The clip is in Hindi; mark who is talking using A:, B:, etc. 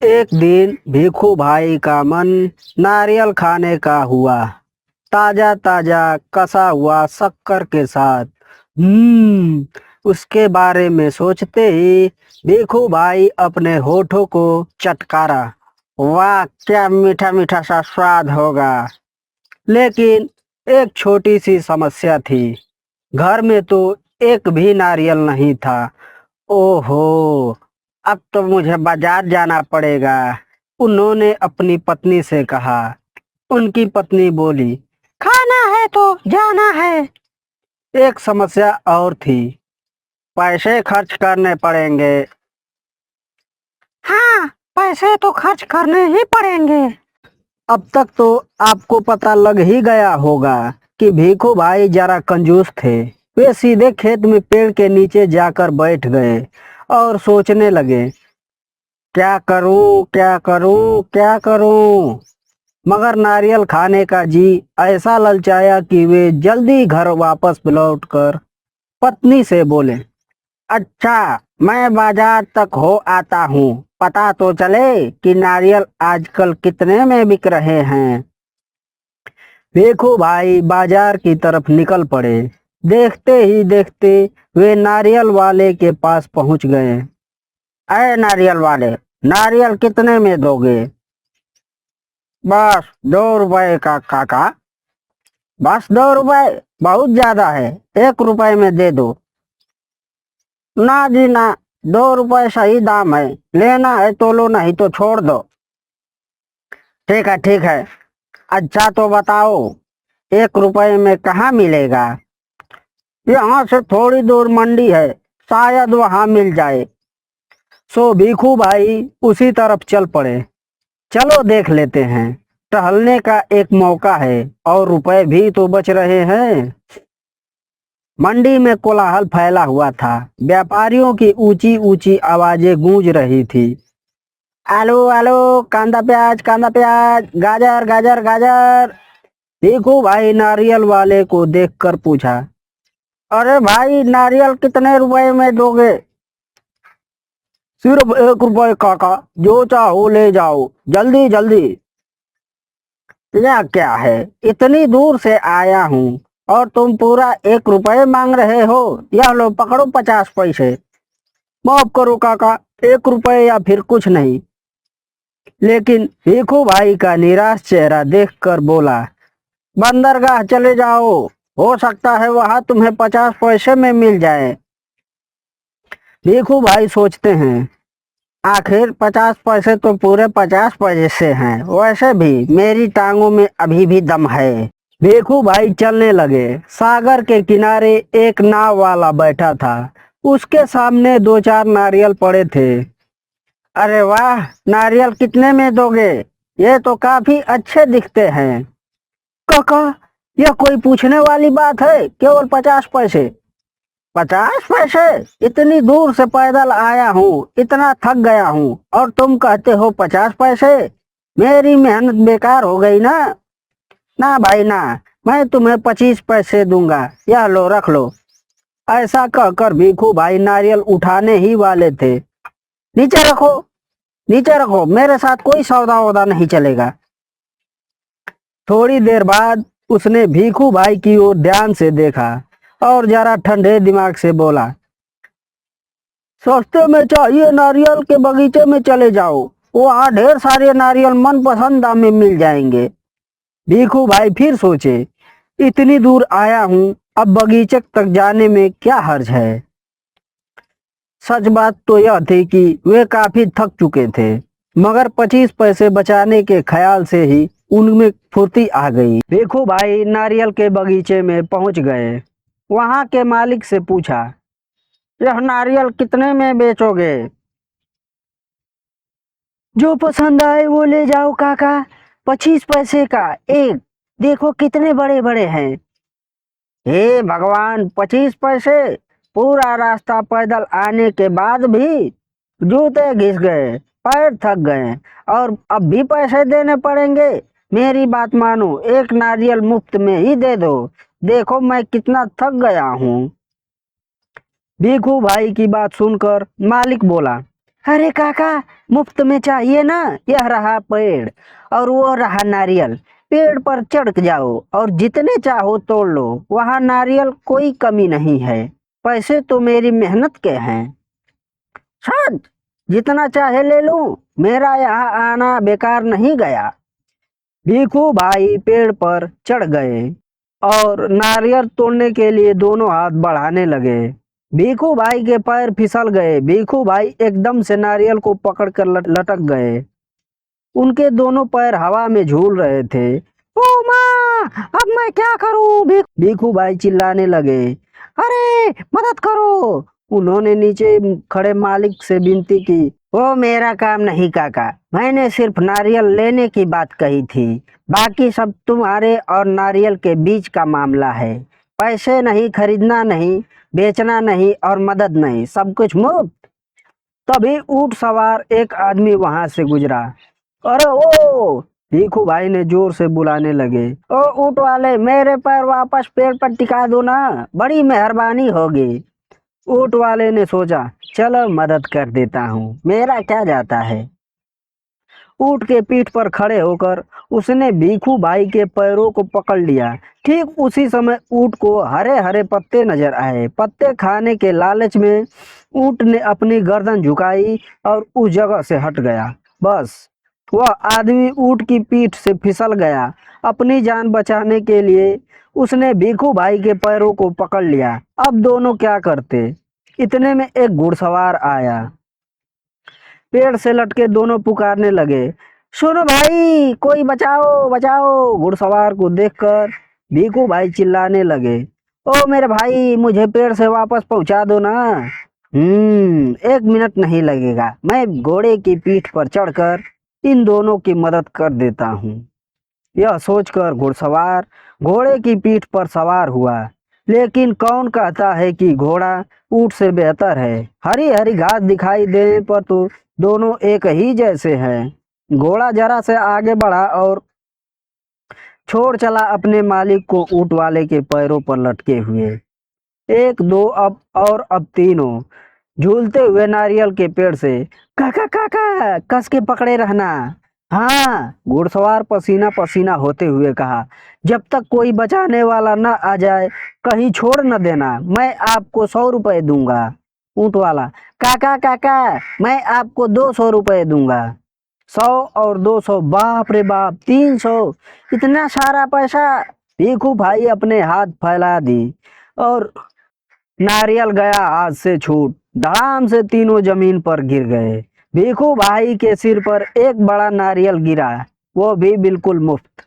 A: एक दिन भिखू भाई का मन नारियल खाने का हुआ। ताजा ताजा कसा हुआ शक्कर के साथ। उसके बारे में सोचते ही भिखू भाई अपने होठों को चटकारा। वाह, क्या मीठा मीठा सा स्वाद होगा। लेकिन एक छोटी सी समस्या थी। घर में तो एक भी नारियल नहीं था। ओहो, अब तो मुझे बाजार जाना पड़ेगा, उन्होंने अपनी पत्नी से कहा। उनकी पत्नी बोली, खाना है तो जाना है। एक समस्या और थी, पैसे खर्च करने पड़ेंगे। हाँ, पैसे तो खर्च करने ही पड़ेंगे। अब तक तो आपको पता लग ही गया होगा कि भीखू भाई जरा कंजूस थे। वे सीधे खेत में पेड़ के नीचे जाकर बैठ गए और सोचने लगे, क्या करूं क्या करूं क्या करूं। मगर नारियल खाने का जी ऐसा ललचाया कि वे जल्दी घर वापस लौटकर पत्नी से बोले, अच्छा, मैं बाजार तक हो आता हूँ, पता तो चले कि नारियल आजकल कितने में बिक रहे हैं। देखो भाई बाजार की तरफ निकल पड़े। देखते ही देखते वे नारियल वाले के पास पहुंच गए। अरे नारियल वाले, नारियल कितने में दोगे? बस 2 रुपए का काका। बस 2 रुपए बहुत ज्यादा है, 1 रुपए में दे दो। ना जी ना, 2 रुपए सही दाम है, लेना है तो लो, नहीं तो छोड़ दो। ठीक है ठीक है। अच्छा तो बताओ, 1 रुपए में कहाँ मिलेगा? यहाँ से थोड़ी दूर मंडी है, शायद वहाँ मिल जाए। सो भीखू भाई उसी तरफ चल पड़े। चलो देख लेते हैं, टहलने का एक मौका है और रुपए भी तो बच रहे हैं। मंडी में कोलाहल फैला हुआ था। व्यापारियों की ऊंची ऊंची आवाजें गूंज रही थी। आलू आलू, कांदा प्याज, गाजर गाजर गाजर। देखो भाई नारियल वाले को देखकर पूछा, अरे भाई नारियल कितने रुपए में दोगे? सिर्फ 1 रुपए काका, जो चाहो ले जाओ, जल्दी जल्दी। यह क्या है, इतनी दूर से आया हूँ और तुम पूरा 1 रुपए मांग रहे हो। यह लो पकड़ो 50 पैसे। माफ करो काका, 1 रुपए या फिर कुछ नहीं। लेकिन भीखू भाई का निराश चेहरा देखकर बोला, बंदरगाह चले जाओ, हो सकता है वहां तुम्हें 50 पैसे में मिल जाए। भीखू भाई सोचते हैं, आखिर 50 पैसे तो पूरे 50 पैसे हैं, वैसे भी मेरी टांगों में अभी भी दम है। भीखू भाई चलने लगे। सागर के किनारे एक नाव वाला बैठा था। उसके सामने 2-4 नारियल पड़े थे। अरे वाह, नारियल कितने में दोगे? ये तो काफी अच्छे दिखते हैं। काका, यह कोई पूछने वाली बात है, केवल 50 पैसे। 50 पैसे? इतनी दूर से पैदल आया हूँ, इतना थक गया हूँ, और तुम कहते हो 50 पैसे? मेरी मेहनत बेकार हो गई ना। ना भाई ना, मैं तुम्हें 25 पैसे दूंगा, यह लो रख लो। ऐसा कहकर भीखू भाई नारियल उठाने ही वाले थे। नीचे रखो, नीचे रखो, मेरे साथ कोई सौदा वौदा नहीं चलेगा। थोड़ी देर बाद उसने भीखू भाई की ओर ध्यान से देखा और जरा ठंडे दिमाग से बोला, सस्ते में चाहिए नारियल के बगीचे में चले जाओ, वहाँ ढेर सारे नारियल मनपसंद दाम में मिल जाएंगे। भीखू भाई फिर सोचे, इतनी दूर आया हूँ, अब बगीचे तक जाने में क्या हर्ज है। सच बात तो यह थी कि वे काफी थक चुके थे, मगर 25 पैसे बचाने के ख्याल से ही उनमें फुर्ती आ गई। देखो भाई नारियल के बगीचे में पहुंच गए। वहां के मालिक से पूछा, यह नारियल कितने में बेचोगे? जो पसंद आए वो ले जाओ काका, 25 पैसे का एक, देखो कितने बड़े बड़े हैं। हे भगवान, 25 पैसे? पूरा रास्ता पैदल आने के बाद भी जूते घिस गए, पैर थक गए, और अब भी पैसे देने पड़ेंगे। मेरी बात मानो, एक नारियल मुफ्त में ही दे दो, देखो मैं कितना थक गया हूँ। भीखू भाई की बात सुनकर मालिक बोला, अरे काका, मुफ्त में चाहिए ना। यह रहा पेड़ और वो रहा नारियल। पेड़ पर चढ़ जाओ और जितने चाहो तोड़ लो, वहाँ नारियल कोई कमी नहीं है। पैसे तो मेरी मेहनत के हैं। सच, जितना चाहे ले लूं, मेरा यहाँ आना बेकार नहीं गया। भीखू भाई पेड़ पर चढ़ गए और नारियल तोड़ने के लिए दोनों हाथ बढ़ाने लगे। भीखू भाई के पैर फिसल गए। भीखू भाई एकदम से नारियल को पकड़कर लटक गए। उनके दोनों पैर हवा में झूल रहे थे। ओ माँ, अब मैं क्या करूं? भीखू भाई चिल्लाने लगे। अरे मदद करो! उन्होंने नीचे खड़े मालिक से विनती की। वो मेरा काम नहीं काका, मैंने सिर्फ नारियल लेने की बात कही थी। बाकी सब तुम्हारे और नारियल के बीच का मामला है। पैसे नहीं, खरीदना नहीं, बेचना नहीं और मदद नहीं, सब कुछ मुफ्त। तभी ऊंट सवार एक आदमी वहां से गुजरा। अरे ओ! भीखू भाई ने जोर से बुलाने लगे। ओ ऊंट वाले, मेरे पैर वापस पेड़ पर टिका दो ना, बड़ी मेहरबानी होगी। ऊंट वाले ने सोचा, चलो मदद कर देता हूँ, मेरा क्या जाता है। ऊंट के पीठ पर खड़े होकर उसने भीखू भाई के पैरों को पकड़ लिया। ठीक उसी समय ऊंट को हरे हरे पत्ते नजर आए। पत्ते खाने के लालच में ऊंट ने अपनी गर्दन झुकाई और उस जगह से हट गया। बस, वह आदमी ऊंट की पीठ से फिसल गया। अपनी जान बचाने के लिए उसने भीखू भाई के पैरों को पकड़ लिया। अब दोनों क्या करते। इतने में एक घुड़सवार आया। पेड़ से लटके दोनों पुकारने लगे, सुनो भाई, कोई बचाओ बचाओ! घुड़सवार को देखकर भीखू भाई चिल्लाने लगे, ओ मेरे भाई, मुझे पेड़ से वापस पहुंचा दो ना। 1 मिनट नहीं लगेगा, मैं घोड़े की पीठ पर चढ़कर इन दोनों की मदद कर देता हूँ। यह सोचकर घुड़सवार घोड़े की पीठ पर सवार हुआ। लेकिन कौन कहता है कि घोड़ा ऊंट से बेहतर है। हरी हरी घास दिखाई देने पर तो दोनों एक ही जैसे हैं। घोड़ा जरा से आगे बढ़ा और छोड़ चला अपने मालिक को ऊंट वाले के पैरों पर लटके हुए। एक दो अब तीनों झूलते हुए नारियल के पेड़ से। काका काका, कस के पकड़े रहना। हाँ, घुड़सवार पसीना पसीना होते हुए कहा। जब तक कोई बचाने वाला न आ जाए, कहीं छोड़ न देना, मैं आपको 100 रुपए दूंगा। ऊंट वाला, काका काका, मैं आपको 200 रुपए दूंगा। 100 और 200, बाप रे बाप, 300! इतना सारा पैसा! भीखू भाई अपने हाथ फैला दी और नारियल गया हाथ से छूट। धड़ाम से तीनों जमीन पर गिर गए। भीखू भाई के सिर पर एक बड़ा नारियल गिरा, वो भी बिल्कुल मुफ्त।